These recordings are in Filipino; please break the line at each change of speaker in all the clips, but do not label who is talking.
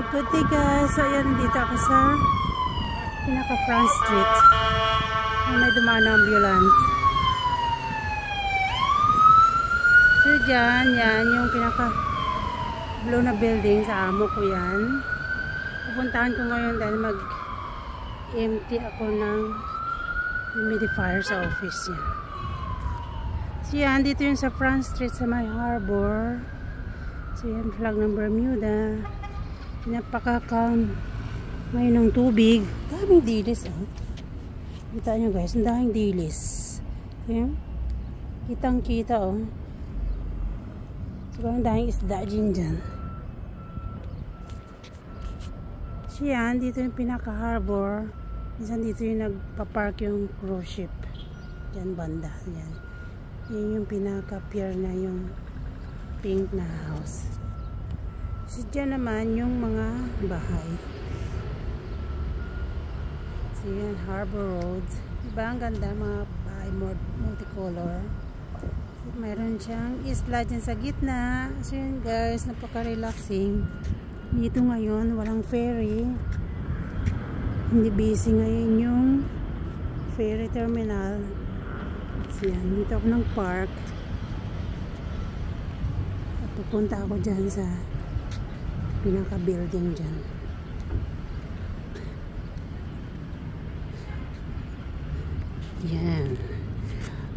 Good day guys, so ayan, dito ako sa pinaka Front Street. May dumaan na ambulance. So dyan, yan yung pinaka blue na building sa amo ko yan. Pupuntahan ko ngayon dahil mag-empty ako ng humidifier sa office niya. So yan, dito yung sa Front Street sa may harbor. So yan, flag ng Bermuda. Napaka-calm ngayon ng tubig. Daming dilis, oh. Kita nyo guys, ang daming dilis. Ayan. Kitang kita, oh. So, ang daming isda dyan. So, yan, dito yung pinaka-harbor. Minsan dito yung nagpa-park yung cruise ship. Yan, banda. Yan. Yan yung pinaka-pier na yung pink na house. So, dyan naman yung mga bahay. So, yan, Harbor Road. Diba, ang ganda, mga bahay, multicolor. So, mayroon siyang isla dyan sa gitna. So, yan guys, napaka-relaxing. Dito ngayon, walang ferry. Hindi busy ngayon yung ferry terminal. So, yan, dito ako ng park. At pupunta ako dyan sa pinaka-building dyan. Yan.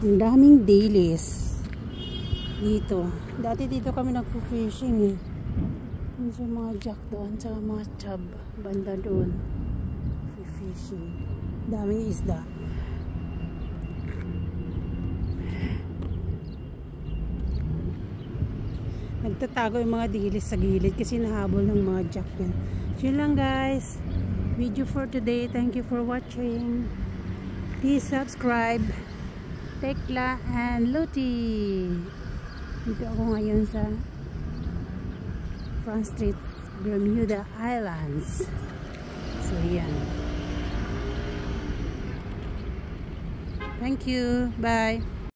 Ang daming dilis dito. Dati dito kami nagpo-fishing eh. Yung sa mga jack doon, sa mga chub banda doon. Fishing. Daming isda. Nagtatago yung mga dilis sa gilid kasi nahabol ng mga jack yan. So yun lang guys, video for today. Thank you for watching. Please subscribe. Tekla and Luti. Dito ako ngayon sa Front Street, Bermuda Islands. So yan. Thank you. Bye.